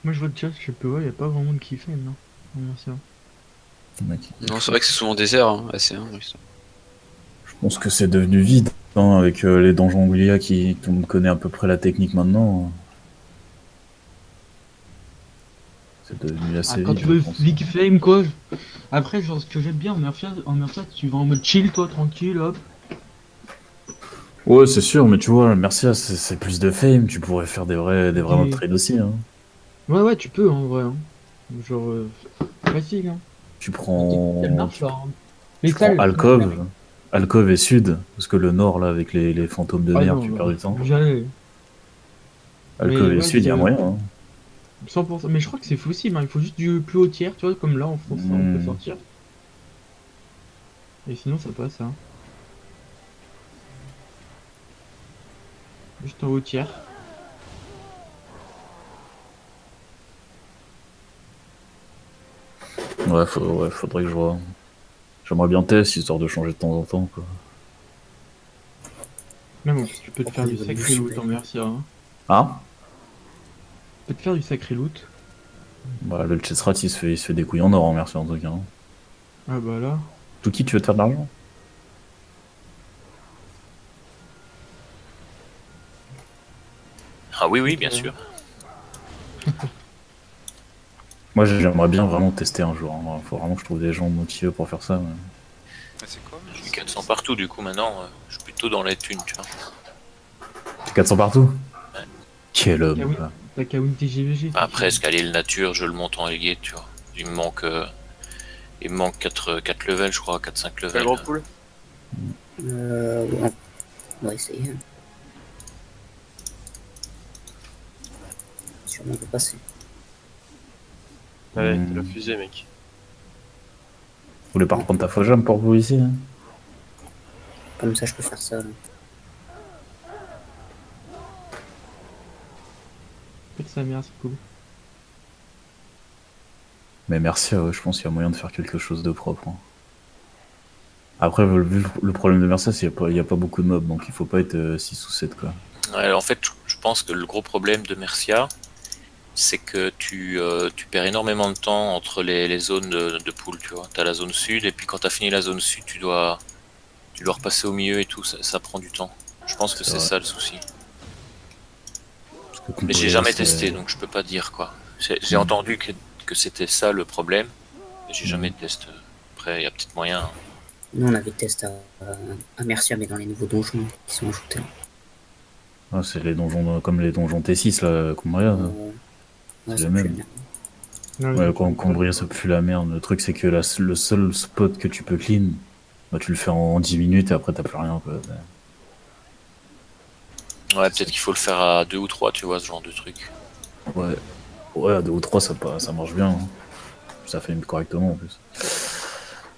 Moi je vois le chat, je sais pas, il y a pas vraiment de qui fait, non. Merci. Mec, Non, c'est vrai que c'est souvent désert, hein, assez, hein, oui, ça. je pense que c'est devenu vide, hein, avec les donjons Glia qui tout le monde connaît à peu près la technique maintenant. C'est devenu Ah, assez quand vide, tu je veux pense. Big Flame, quoi. Après, genre, ce que j'aime bien en Mercia, tu vas en mode chill, toi, tranquille, hop. Ouais, c'est sûr, mais tu vois, Mercia, c'est plus de fame. Tu pourrais faire des vrais modes Des... trade aussi, hein. Ouais, ouais, tu peux, en vrai, hein. Genre, facile, hein. Tu La technique, elle prends, marche, tu, là, hein. Les tu prends salles, sinon tu l'arrêtes. Alcove et Sud, parce que le Nord, là, avec les fantômes de Ah mer, non, tu non, perds du temps. jamais. Mais Alcove et ouais, Sud, il y a c'est moyen, hein. 100%. Mais je crois que c'est possible, hein. Il faut juste du plus haut tiers, tu vois, comme là, en France, on peut Hmm. sortir. Et sinon, ça passe, hein. Juste en haut tiers. Ouais, faudrait que je vois. J'aimerais bien tester, histoire de changer de temps en temps, quoi. Même en plus, tu peux te Après, au faire du niveau de bouffe, sacré c'est loot pas en évident. Mercia, hein. Ah? Tu peux te faire du sacré loot. Bah, le Chestrat, il se fait des couilles en or, hein, merci en tout cas, hein. Ah bah là. Tout qui, tu veux te faire de l'argent? Ah oui, oui, Ok, bien sûr. Moi, j'aimerais bien vraiment tester un jour, hein. Faut vraiment que je trouve des gens motivés pour faire ça. Mais c'est quoi? J'ai 400 partout, du coup, maintenant, je suis plutôt dans les thunes, tu vois. T'as 400 partout? Ouais. Quel T'as homme, Kawin, quoi. t'as Kawin TGVG, Enfin, c'est après, fini. escalier le nature, je le monte en ailier, tu vois. Il me manque 4 levels, je crois, 4-5 Quel levels. gros pool? Ouais, on va essayer, hein. Sûrement on peut passer. Ouais, t'es la Hmm. fusée, mec. Vous voulez pas Non, reprendre ta Fojam pour vous ici, hein? comme ça, je peux faire ça, là. Pète sa mère, c'est cool. Mais merci, ouais, je pense qu'il y a moyen de faire quelque chose de propre, hein. Après, vu le problème de Mercia, c'est qu'il n'y a pas beaucoup de mobs, donc il faut pas être 6 ou 7 quoi. Ouais, en fait, je pense que le gros problème de Mercia, c'est que tu perds énormément de temps entre les zones de pool, tu vois. T'as la zone sud, et puis quand t'as fini la zone sud, tu dois repasser au milieu et tout, ça prend du temps. Je pense que C'est c'est vrai. ça le souci. Parce que Mais j'ai Cumbria, jamais c'est. testé, donc je peux pas dire quoi. J'ai Hmm. entendu que c'était ça le problème, mais j'ai Hmm. jamais testé. Après, il y a peut-être moyen, hein. Nous, on avait testé à Mercia, mais dans les nouveaux donjons qui sont ajoutés, là. Ah, c'est les donjons, comme les donjons T6, là, Cumbria, là. Ouais, C'est les ça pue la mêmes. merde. Non, les Ouais, autres, quand sont pas. Cumbria, ça pue la merde. Le truc, c'est que le seul spot que tu peux clean, bah, tu le fais en 10 minutes et après, t'as plus rien, quoi. Ouais, C'est ça. peut-être qu'il faut le faire à 2 ou 3, tu vois, ce genre de truc. Ouais. Ouais, à 2 ou 3, ça marche bien, hein. Ça fait correctement, en plus.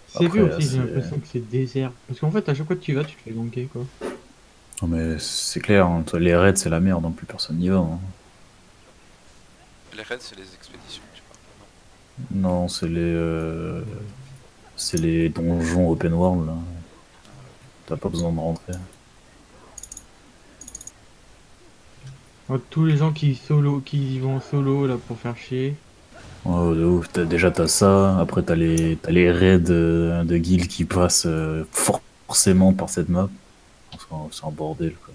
C'est vu Après, aussi, j'ai c'est. l'impression que c'est désert. Parce qu'en fait, à chaque fois que tu vas, tu te fais ganker, quoi. Non, mais c'est clair, hein, toi, les raids, c'est la merde, hein, plus personne n'y va, hein. Les raids, c'est les expéditions, tu parles. Non. Non, c'est les donjons open world, là. T'as pas besoin de rentrer. Tous les gens qui y vont en solo, là, pour faire chier. Oh, de ouf. Déjà, t'as ça. Après, t'as les raids de guildes qui passent forcément par cette map. C'est un bordel, quoi.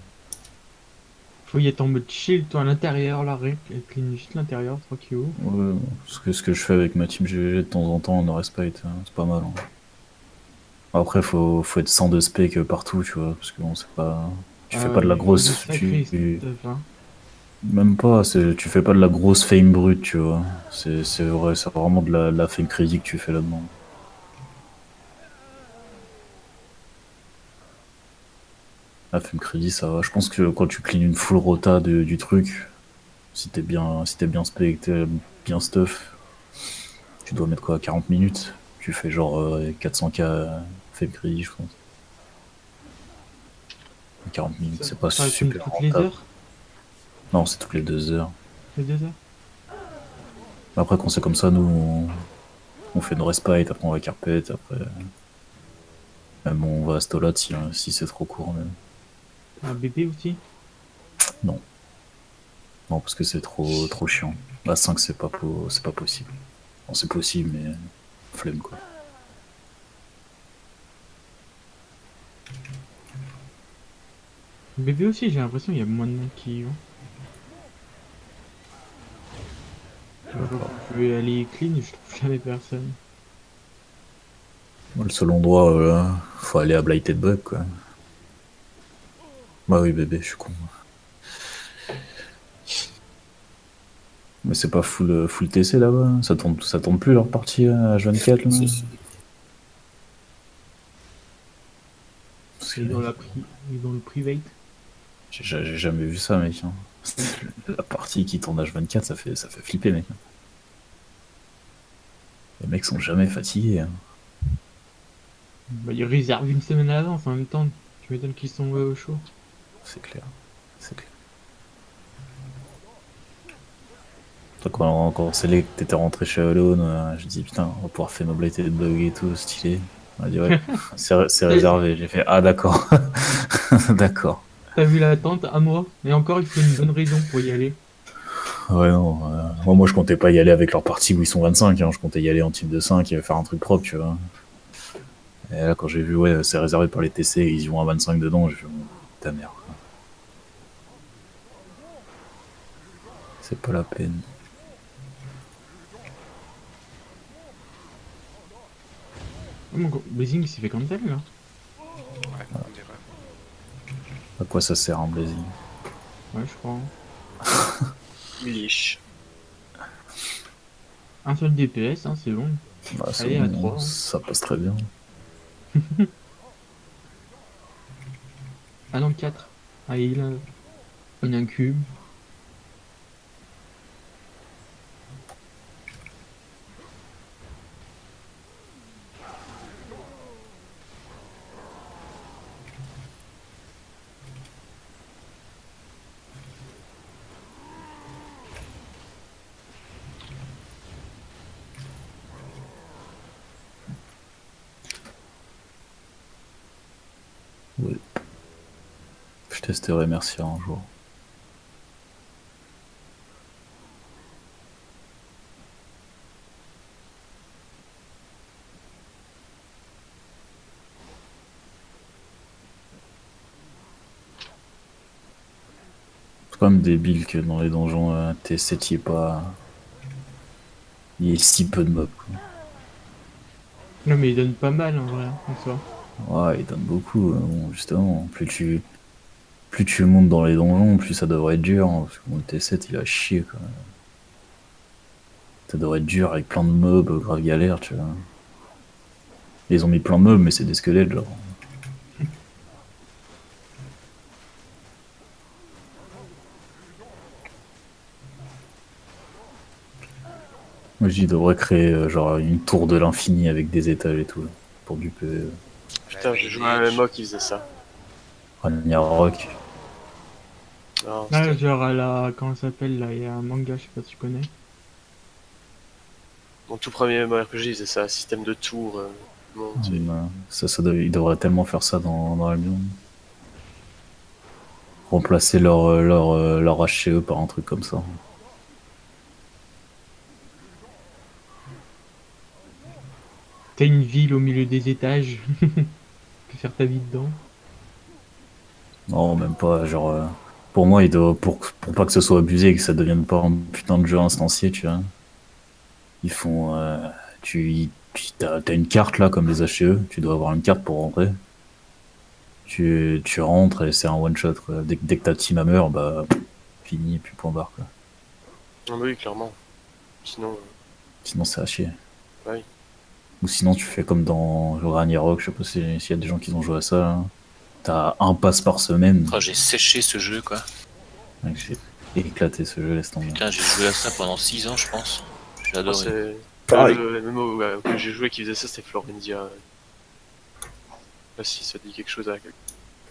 Faut y être en mode chill, toi, à l'intérieur, là, clean juste l'intérieur, tranquille. Ouais, ce que je fais avec ma team GVG de temps en temps en respect, c'est pas mal, hein. Après, faut être sans de spec partout, tu vois, parce que bon, c'est pas. Tu fais Ah pas de ouais, la il faut du grosse. sacré stuff, hein. Même pas, tu fais pas de la grosse fame brute, tu vois. C'est vrai, c'est vraiment de la fame crédit que tu fais là-dedans. La fame crédit, ça va. Je pense que quand tu clean une full rota du truc, si t'es bien spec, t'es bien stuff, tu dois mettre quoi, 40 minutes. Tu fais genre 400k fame crédit, je pense. 40 minutes, c'est pas Ça clean super toutes les rentable. heures? Non, c'est toutes les 2 heures. Les 2 heures? Après, quand c'est comme ça, nous, on fait nos respite, après on va carpet, après. Même on va à Stolat si c'est trop court, même. Un bébé aussi? Non. Non, parce que c'est trop chiant. À 5, c'est pas possible. Bon, c'est possible, mais flemme quoi. BB aussi, j'ai l'impression qu'il y a moins de monde qui y vont. Je vais aller clean, je trouve jamais personne. Moi, le seul endroit, faut aller à Blighted Bug quoi. Bah oui, bébé, je suis con. Mais c'est pas full TC là-bas, ça tourne plus leur partie à H24 là. Si, si. Parce que Et dans le private. j'ai jamais vu ça, mec. Hein. La partie qui tourne H24, ça fait flipper, mec. Les mecs sont jamais fatigués. Hein. Bah, ils réservent une semaine à l'avance en même temps. Tu m'étonnes qu'ils sont au chaud. C'est clair. C'est clair. Toi, quand c'est que t'étais rentré chez Alone, je dis putain, on va pouvoir faire nos Blighted Bug et tout, stylé. On a dit ouais, c'est réservé. J'ai fait ah d'accord. D'accord. T'as vu l'attente à moi. Et encore, il faut une bonne raison pour y aller. Ouais, non. Moi, je comptais pas y aller avec leur partie où ils sont 25. Hein. Je comptais y aller en type de 5 et faire un truc propre, tu vois. Et là, quand j'ai vu, ouais, c'est réservé par les TC et ils y vont à 25 dedans, j'ai fait, oh, ta merde. Quoi. C'est pas la peine. Oh, mon Blazing, il s'est fait cancel là. Ouais, on dirait. À quoi ça sert un blazing? Ouais, je crois. Liche. Un seul DPS, hein, c'est bon. Bah, c'est Allez, à bon, 3. ça passe très bien. Ah non, 4. Ah, il a une incube. Oui. Je testerai Mercia un jour. C'est quand même débile que dans les donjons T7 il y ait si peu de mobs. Quoi. Non, mais il donne pas mal en vrai, en soi. Ouais, il donne beaucoup. Bon, justement, plus tu montes dans les donjons, plus ça devrait être dur. Hein, parce que bon, le T7 il a chier quoi. Ça devrait être dur avec plein de mobs, grave galère, tu vois. Ils ont mis plein de mobs, mais c'est des squelettes, genre. Moi, je dis, ils devraient créer genre une tour de l'infini avec des étages et tout, là, pour du PvE. Putain, j'ai joué à un MMO qui faisait ça. Ragnarok. Non, Ah, c'était genre à la. Comment ça s'appelle là? Il y a un manga, je sais pas si tu connais. mon tout premier MMORPG, il faisait ça, système de tour. Bon, tu sais. Ils devraient tellement faire ça dans Albion. Remplacer leur HCE par un truc comme ça. T'as une ville au milieu des étages. Tu peux faire ta vie dedans. Non, même pas, genre... pour moi, pour pas que ce soit abusé et que ça devienne pas un putain de jeu instancié, tu vois. Ils font... t'as une carte là, comme les HCE, tu dois avoir une carte pour rentrer. Tu rentres et c'est un one shot, quoi. Dès que ta team a meurt, bah... Fini, puis point barre, quoi. Ah bah oui, clairement. Sinon, Sinon, c'est à chier. oui. Ou sinon, tu fais comme dans Ragnarok, je sais pas s'il y a des gens qui ont joué à ça, là. T'as un pass par semaine. Oh, j'ai séché ce jeu, quoi. Mec, j'ai éclaté ce jeu, laisse tomber. Putain, j'ai joué à ça pendant 6 ans, je pense. J'ai Moi, adoré. c'est Pareil. le MMO auquel j'ai joué qui faisait ça, c'était Florentia. Je sais pas si ça dit quelque chose à quelqu'un.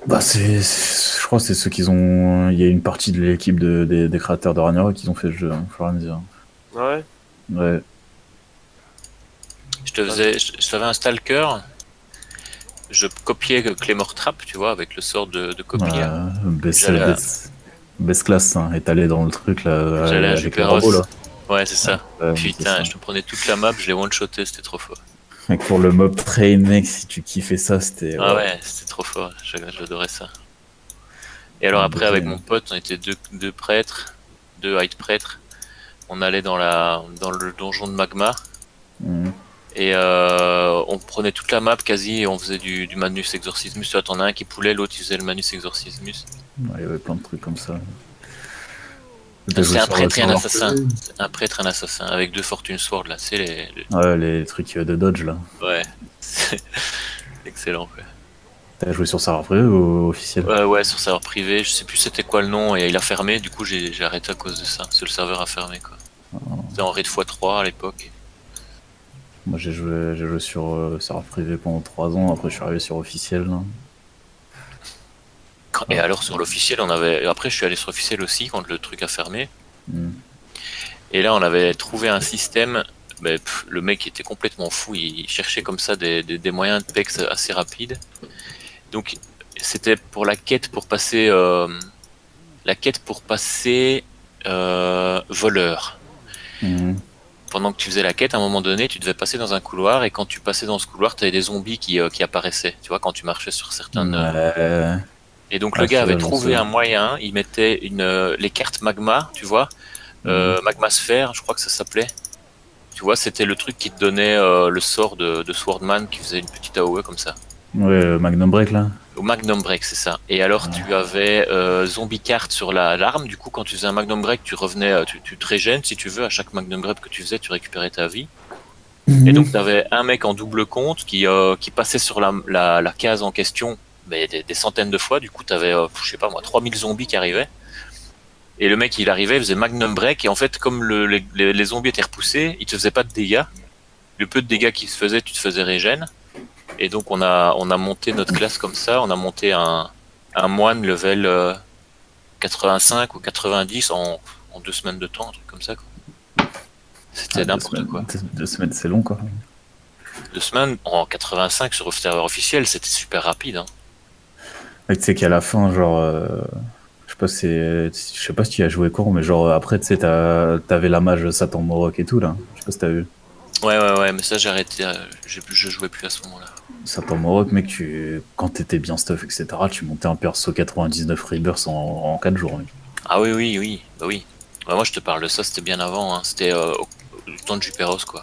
Bah, je crois que c'est ceux qui ont. Il y a une partie de l'équipe des créateurs de Ragnarok qui ont fait le jeu, hein, faut rien dire. Ah ouais. Ouais. Je t'avais un stalker. Je copiais Claymore Trap, tu vois, avec le sort de copier. Best Best class, hein, étalé dans le truc là, J'allais à avec les Juperos. robots là. Ouais, c'est ça. Ouais, c'est Putain, ça. je te prenais toute la map, je l'ai one-shoté, c'était trop fort. Mec, pour le mob train, mec, si tu kiffais ça, c'était. Ah Wow. ouais, c'était trop fort, j'adorais ça. Et alors après, avec mon pote, on était deux prêtres, deux hide prêtres. On allait dans le donjon de Magma. Mhm. Et on prenait toute la map quasi et on faisait du Manus Exorcismus. Tu vois, t'en as un qui poulait, l'autre il faisait le Manus Exorcismus. Ouais, il y avait plein de trucs comme ça. C'est un prêtre et un sur- assassin. Un prêtre et un assassin avec 2 Fortune Sword là. C'est Ouais, les trucs de dodge là. Ouais. C'est excellent quoi. T'as joué sur serveur privé ou officiel? Ouais, sur serveur privé, je sais plus c'était quoi le nom et il a fermé, du coup j'ai arrêté à cause de ça. C'est le serveur a fermé quoi. C'était en raid x3 à l'époque. Moi j'ai joué sur serveur privé pendant 3 ans, après je suis arrivé sur officiel là. Et alors sur l'officiel on avait. Après je suis allé sur l'officiel aussi quand le truc a fermé. Mhm. Et là on avait trouvé un système. Mais, le mec était complètement fou, il cherchait comme ça des moyens de pex assez rapides. Donc c'était pour la quête pour passer voleur. Mhm. Pendant que tu faisais la quête, à un moment donné, tu devais passer dans un couloir et quand tu passais dans ce couloir, tu avais des zombies qui apparaissaient. Tu vois, quand tu marchais sur certaines. Ouais. Et donc Ah, le gars c'est avait vrai, j'en trouvé sais. un moyen. Il mettait les cartes magma, tu vois, magma sphère, je crois que ça s'appelait. Tu vois, c'était le truc qui te donnait le sort de Swordman qui faisait une petite AOE comme ça. Ouais, Magnum Break là. Au Magnum Break, c'est ça. Et alors, tu avais Zombie Card sur l'arme. Du coup, quand tu faisais un Magnum Break, tu revenais, tu te régènes si tu veux. À chaque Magnum Break que tu faisais, tu récupérais ta vie. Et donc, tu avais un mec en double compte qui passait sur la case en question mais des centaines de fois. Du coup, tu avais, je sais pas moi, 3000 zombies qui arrivaient. Et le mec, il arrivait, il faisait Magnum Break. Et en fait, comme les zombies étaient repoussés, il te faisait pas de dégâts. Le peu de dégâts qu'il se faisait, tu te faisais régène. Et donc on a monté notre classe comme ça, on a monté un moine level 85 ou 90 en 2 semaines de temps, un truc comme ça quoi. C'était n'importe quoi. 2 semaines, c'est long quoi. 2 semaines en 85 sur serveur officiel, c'était super rapide. Hein. Mec, tu sais qu'à la fin, genre, je sais pas si tu y as joué court, mais genre après, tu sais, t'avais la mage Satan Morok et tout là. Je sais pas si t'as vu. Ouais, mais ça j'ai arrêté, je jouais plus à ce moment-là. Satan Morok, mec, quand t'étais bien stuff, etc., tu montais un perso 99 Rebirth en 4 jours. Mec. Ah oui, bah oui. Bah, moi je te parle de ça, c'était bien avant, hein. C'était au temps de Juperos quoi.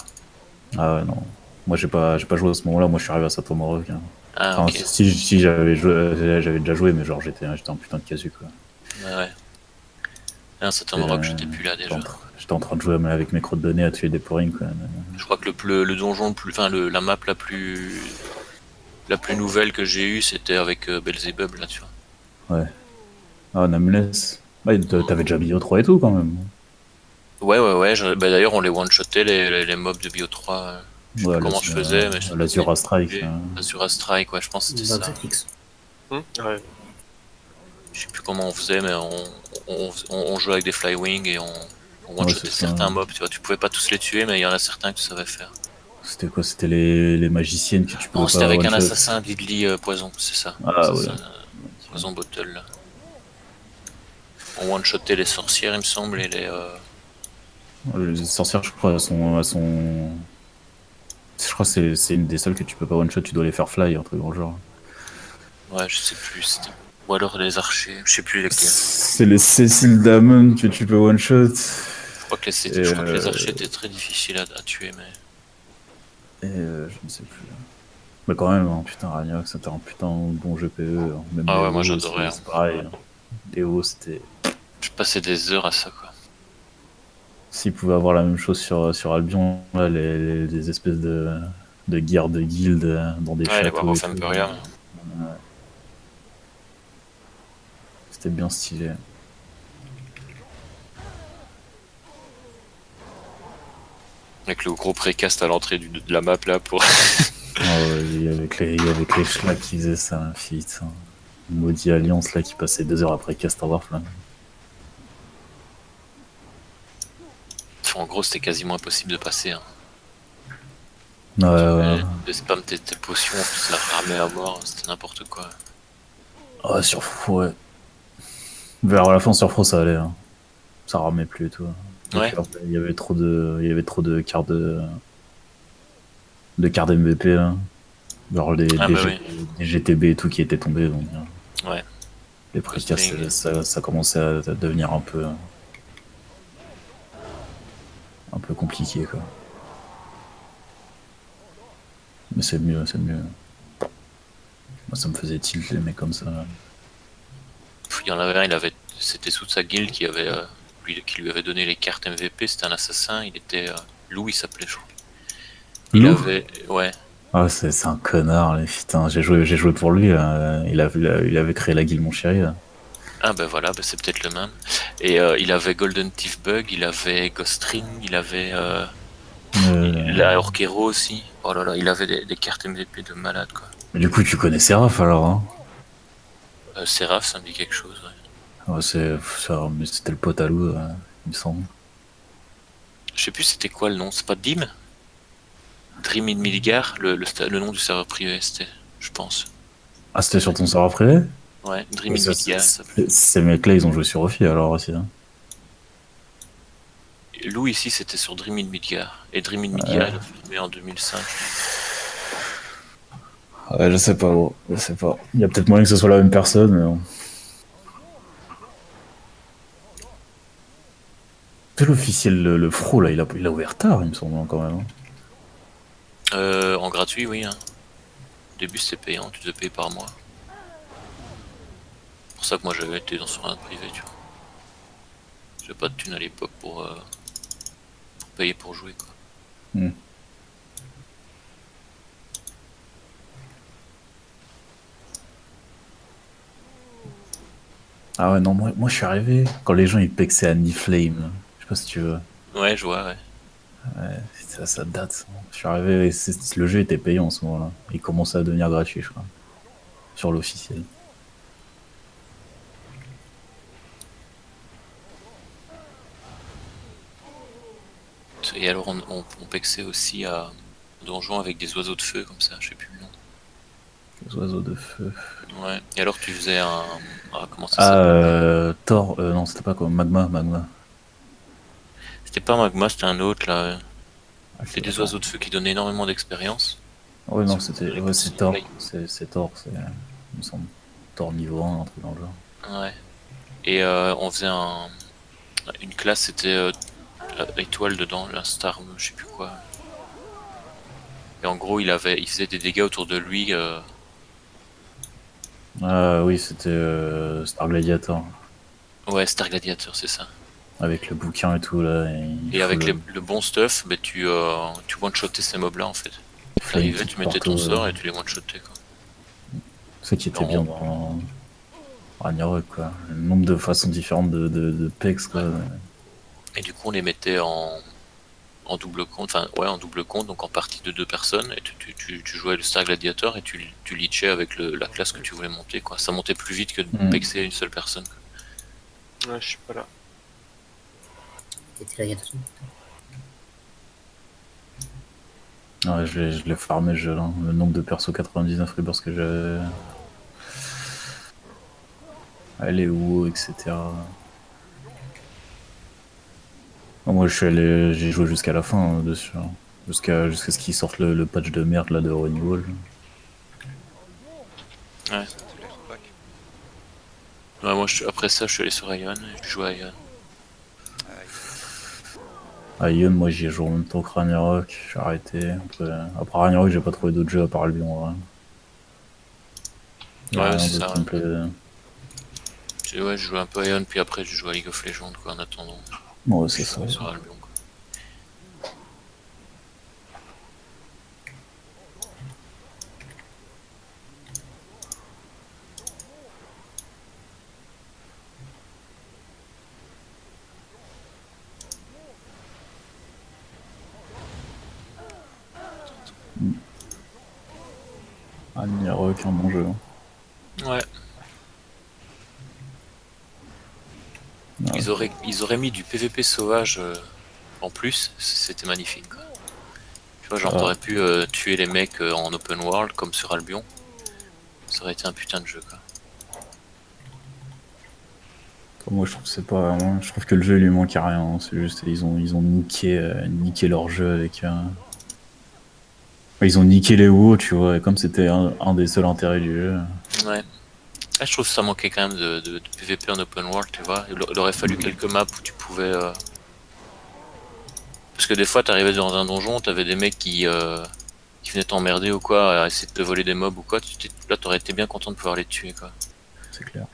Ah ouais, non. Moi, j'ai pas joué à ce moment-là, moi je suis arrivé à Satan Morok. Hein. Ah Enfin, ok. si j'avais déjà joué, mais genre j'étais un putain de casu quoi. Ouais. Ah, ça tombe que j'étais plus là déjà. J'étais en train de jouer avec mes crottes de nez à tuer des pourrings quoi. Je crois que le donjon la map la plus nouvelle que j'ai eue, c'était avec Belzebub là, tu vois. Ouais. Ah, Nameless. Bah, t'avais déjà Bio 3 et tout quand même. Ouais. Bah, d'ailleurs, on les one-shotait les mobs de Bio 3. Je sais Ouais, plus comment je faisais, mais l'Azura Strike. L'Azura Strike, ouais, je pense que c'était ça. Fixe. Ouais. Je sais plus comment on faisait, mais on jouait avec des Flywing et on one-shotait c'est ça. certains mobs, tu vois. Tu pouvais pas tous les tuer, mais il y en a certains que tu savais faire. C'était quoi? C'était les magiciennes que tu pouvais Non, pas c'était avec un one-shot. assassin Diddly Poison, c'est ça. Ah ouais. Poison Bottle, là. On one-shotait les sorcières, il me semble, et Les sorcières, je crois, elles sont... Je crois que c'est une des seules que tu peux pas one-shot, tu dois les faire fly, un truc dans le genre. Ouais, je sais plus. Ou alors les archers, je sais plus lesquels. C'est les Cécile Damon que tu peux one-shot. Je crois que les archers étaient très difficiles à tuer, mais... Et je ne sais plus. Mais quand même, hein, putain, Ragnaroc, c'était un putain de bon GPE. Hein. Même Ah ouais, les moi hauts, j'adorais. C'est pareil. Hein. Les hauts, c'était... Je passais des heures à ça, quoi. S'ils pouvaient avoir la même chose sur Albion, là, les espèces de guerres de guildes dans des Ouais, les châteaux. War of Empyrean. Ouais. C'était bien stylé. Avec le gros précast à l'entrée de la map, là, pour... Oh, ouais, avec les schlags qui faisaient ça, putain. Maudit Alliance là qui passait 2 heures après Cast Warflame. En gros, c'était quasiment impossible de passer. Hein. Ouais. De spam tes potions, en plus la ramait à mort, c'était n'importe quoi. Ouais, ouais. Vers la fin sur Pro ça allait, hein. Ça ramait plus et tout. Et Ouais. puis après, il y avait trop de cartes de cartes MVP là. Genre Ah des bah oui. des GTB et tout qui étaient tombés, donc Ouais. les précas Costing. ça commençait à devenir un peu compliqué quoi. Mais c'est mieux, c'est mieux. Moi ça me faisait tilt les mecs comme ça. Il y en avait un, c'était sous sa guilde qui lui avait donné les cartes MVP. C'était un assassin. Il était Lou, il s'appelait, je crois. Il Lou avait, ouais, Ah c'est un connard, les putain, j'ai joué pour lui, il avait créé la guilde mon chéri là. ah ben voilà, ben c'est peut-être le même. Et il avait Golden Thief Bug, il avait Ghost Ring, il avait la Orquero aussi. Oh là là, il avait des cartes MVP de malade quoi. Mais du coup tu connais Seraph alors hein. Seraph, ça me dit quelque chose. Ouais. Ouais, mais c'était le pote à Lou, il me semble. Je sais plus c'était quoi le nom, c'est pas Dim? Dream in Midgar, le nom du serveur privé c'était, je pense. Ah c'était sur ton serveur privé? Ouais, Dream Ouais, in Midgar. Ça s'appelait. ces mecs-là ils ont joué sur Ophi alors aussi. Hein. Lou ici c'était sur Dream in Midgar. Et Dream in Midgar il a filmé en 2005. Ouais, je sais pas, gros. Je sais pas. Il y a peut-être moyen que ce soit la même personne, mais bon. C'est l'officiel, le Fro, là, il a ouvert tard, il me semble, hein, quand même. Hein. En gratuit, oui. Hein. Au début c'était payant, tu devais payer par mois. C'est pour ça que moi j'avais été sur un privé, tu vois. J'avais pas de thune à l'époque pour payer pour jouer, quoi. Hmm. Ah ouais, non, moi je suis arrivé quand les gens ils pexaient à Niflame. Je sais pas si tu veux. Ouais, je vois, ouais. Ouais, ça date. Je suis arrivé, et le jeu était payant en ce moment-là. Il commençait à devenir gratuit, je crois. Sur l'officiel. Et alors on pexait aussi à donjon avec des oiseaux de feu comme ça, je sais plus le nom. Les oiseaux de feu. Ouais. Et alors tu faisais un. Ah, comment ça Ah, s'appelle? Thor, non, c'était pas quoi, Magma. C'était pas Magma, c'était un autre là. Ah, C'était des attends. oiseaux de feu qui donnaient énormément d'expérience. Ouais, non, Sur- ouais, c'est Thor. C'est Thor, il me semble. Thor niveau 1, un truc dans le genre. Ouais. Et on faisait une classe, c'était étoile dedans, l'instar, je sais plus quoi. Et en gros, il faisait des dégâts autour de lui. Ah oui, c'était Star Gladiator. Ouais, Star Gladiator, c'est ça. Avec le bouquin et tout, là. Et avec le bon stuff, bah, tu one-shotais ces mobs-là en fait. Tu Flame arrivais, qui tu mettais porte, ton sort et tu les one-shotais quoi. ce qui était En bien rond. dans Ragnarok, quoi. Le nombre de façons différentes de pex, quoi. Et du coup, on les mettait en double compte, enfin ouais, en double compte, donc en partie de deux personnes. Et tu jouais le Star Gladiator et tu leachais avec la classe que tu voulais monter quoi. Ça montait plus vite que de Mm. pexer une seule personne. Quoi. Ouais, je suis pas là. T'étais là il y a 2 ans. Ouais, je l'ai farmé, ce jeu-là. Le nombre de persos 99 rebirths que j'avais. Elle est où, etc. Moi, j'ai joué jusqu'à la fin dessus. Hein. Jusqu'à ce qu'ils sortent le patch de merde là de Renewal. Ouais. C'est l'air back. Ouais, moi, après ça, je suis allé sur Ion et je jouais à Ion. Ah, Ion, moi j'y ai joué en même temps que Ragnarok, j'ai arrêté. Après Ragnarok, j'ai pas trouvé d'autres jeux à part Albion. Ouais. Y a Ouais, rien c'est d'autre ça. qui me plaît. Ouais, je jouais un peu à Ion, puis après, je jouais à League of Legends quoi, en attendant. Ouais, Je c'est ça. jouais sur Albion. Quoi. Ragnarok, un bon jeu. Ouais. Ouais. Ils auraient mis du PVP sauvage en plus, c'était magnifique. Quoi. Tu vois, genre, Ah. t'aurais pu tuer les mecs en open world comme sur Albion. Ça aurait été un putain de jeu, quoi. Moi, je trouve que c'est pas. Moi, je trouve que le jeu il lui manque à rien. Hein. C'est juste ils ont niqué leur jeu avec. Ils ont niqué les WoW, tu vois. Et comme c'était un des seuls intérêts du jeu. Ouais. Ah, je trouve que ça manquait quand même de PVP en open world, tu vois. Il aurait fallu quelques maps où tu pouvais. Parce que des fois, t'arrivais dans un donjon, t'avais des mecs qui venaient t'emmerder ou quoi, à essayer de te voler des mobs ou quoi. Là, t'aurais été bien content de pouvoir les tuer, quoi. C'est clair.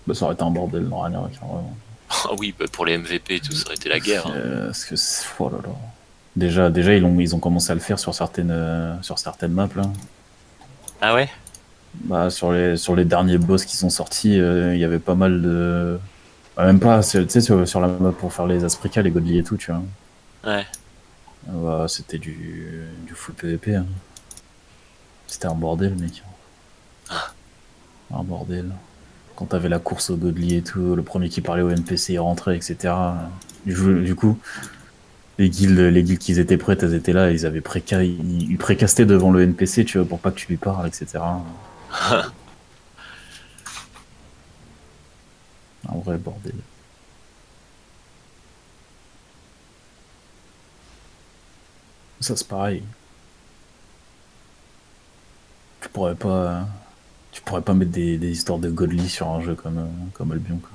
Bah, ça aurait été un bordel dans Ragnarok, hein, vraiment. Ah oui, bah, pour les MVP et tout, ça aurait été la guerre. Hein. Parce que oh là là. Déjà ils ont commencé à le faire sur certaines maps là. Ah ouais? Bah, sur les derniers boss qui sont sortis, il y avait pas mal de. Bah, même pas, tu sais, sur la map pour faire les Asprika, les Godly et tout, tu vois. Ouais. Bah, c'était du full PVP. Hein. C'était un bordel, mec. Un bordel. Quand t'avais la course au Godly et tout, le premier qui parlait au NPC, il rentrait, etc. Du coup, les guildes qui étaient prêtes, elles étaient là, ils avaient ils précastaient devant le NPC, tu vois, pour pas que tu lui parles, etc. Un vrai bordel. Ça, c'est pareil. Tu pourrais pas, tu pourrais pas mettre des histoires de Godly sur un jeu comme Albion, quoi.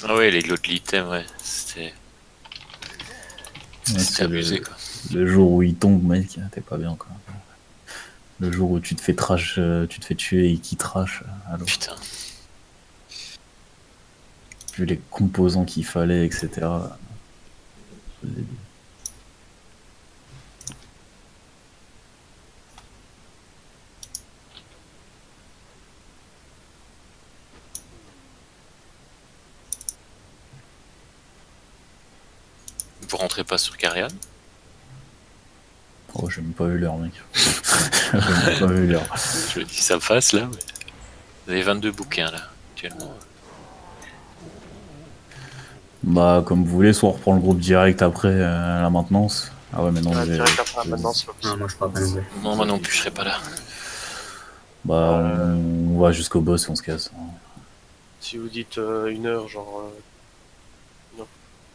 Ah ouais, les Godly items, ouais. C'était abusé, quoi. Le jour où il tombe, mec, t'es pas bien, quoi. Le jour où tu te fais tu te fais tuer et qu'il trash, alors. Putain. Vu les composants qu'il fallait, etc. Vous rentrez pas sur Carian? Oh, j'ai même pas vu l'heure, mec. J'ai même pas vu l'heure. Je me dis ça passe là, mais... Vous avez 22 bouquins là, actuellement. Bah, comme vous voulez, soit on reprend le groupe direct après la maintenance. Ah ouais, mais non, Direct après la maintenance, c'est pas possible. Non, moi je crois pas non plus. Non, moi non plus, je serai pas là. bah, on va jusqu'au boss et on se casse. Si vous dites 1 heure, genre. Non,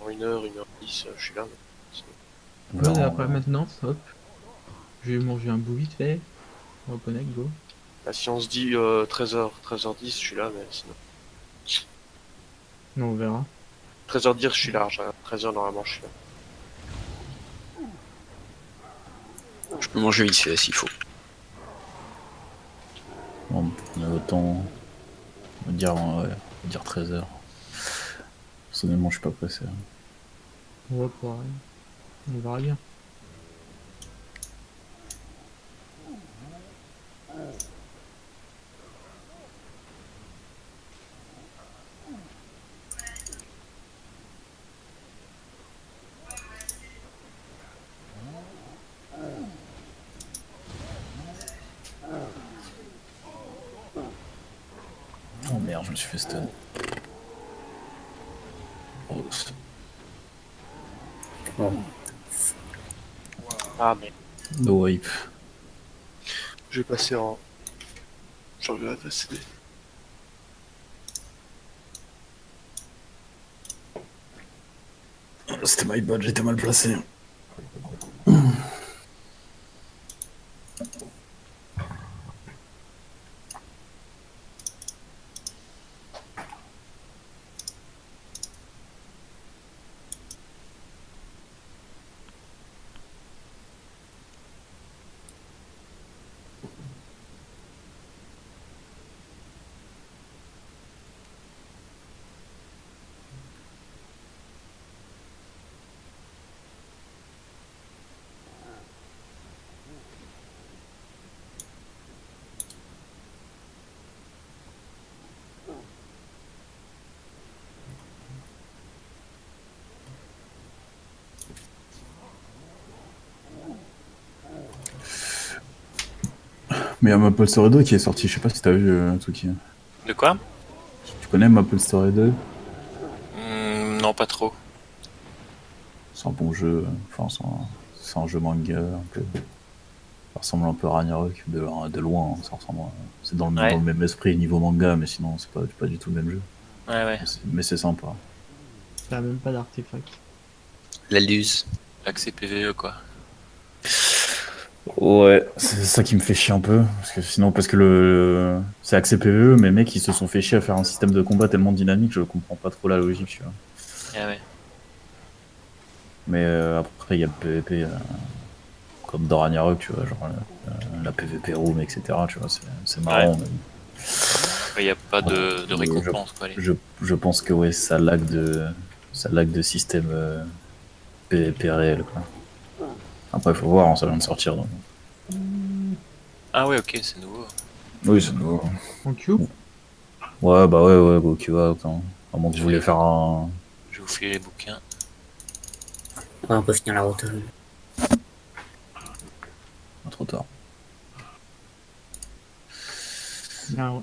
en 1 heure, 1 heure 10, je suis là. Mais... Ouais, après maintenance, hop. Je vais manger un bout vite fait. On reconnecte, go. Bah, si on se dit 13h, 13h10, je suis là, mais sinon. Non, on verra. 13h10, je suis là. 13h, normalement, je suis là. Je peux manger vite fait s'il faut. Bon, mais autant dire, ouais, dire 13h. Personnellement, je suis pas pressé. On va pareil. On verra bien. Oh merde, je me suis fait stun. Oh, Bon, Ah, mais no wipe. je vais passer en. J'enlève la CD. C'était my bad, j'étais mal placé. Mais il y a Maple Story 2 qui est sorti, je sais pas si t'as vu, Tuki. De quoi? Tu connais Maple Story 2? Non, pas trop. C'est un bon jeu, enfin c'est un jeu manga un peu. Ça ressemble un peu à Ragnarok, de loin, hein, ça ressemble c'est dans Ouais. le même esprit niveau manga, mais sinon c'est pas du tout le même jeu. Ouais, ouais. Mais c'est sympa. Ça a même pas d'artefact. La luse. Accès PVE, quoi. Ouais, c'est ça qui me fait chier un peu, parce que c'est axé PvE, mais mec, ils se sont fait chier à faire un système de combat tellement dynamique, je comprends pas trop la logique, tu vois. Ah ouais. Mais après, il y a le PvP, comme dans Ragnarok, tu vois, genre la PvP room, etc., tu vois, c'est marrant. Ouais. Il n'y a pas de Mais récompense, quoi. je pense que ouais, ça lag de système PvP réel, quoi. Après, faut voir, hein, ça vient de sortir. Donc. Ah ouais, ok, c'est nouveau. Oui, c'est nouveau. En cube? Ouais, bah ouais, Goku, attends. À moins que je voulais Oui. faire un. Je vais vous filer les bouquins. Ouais, on peut finir la route. Trop tard. Il y a un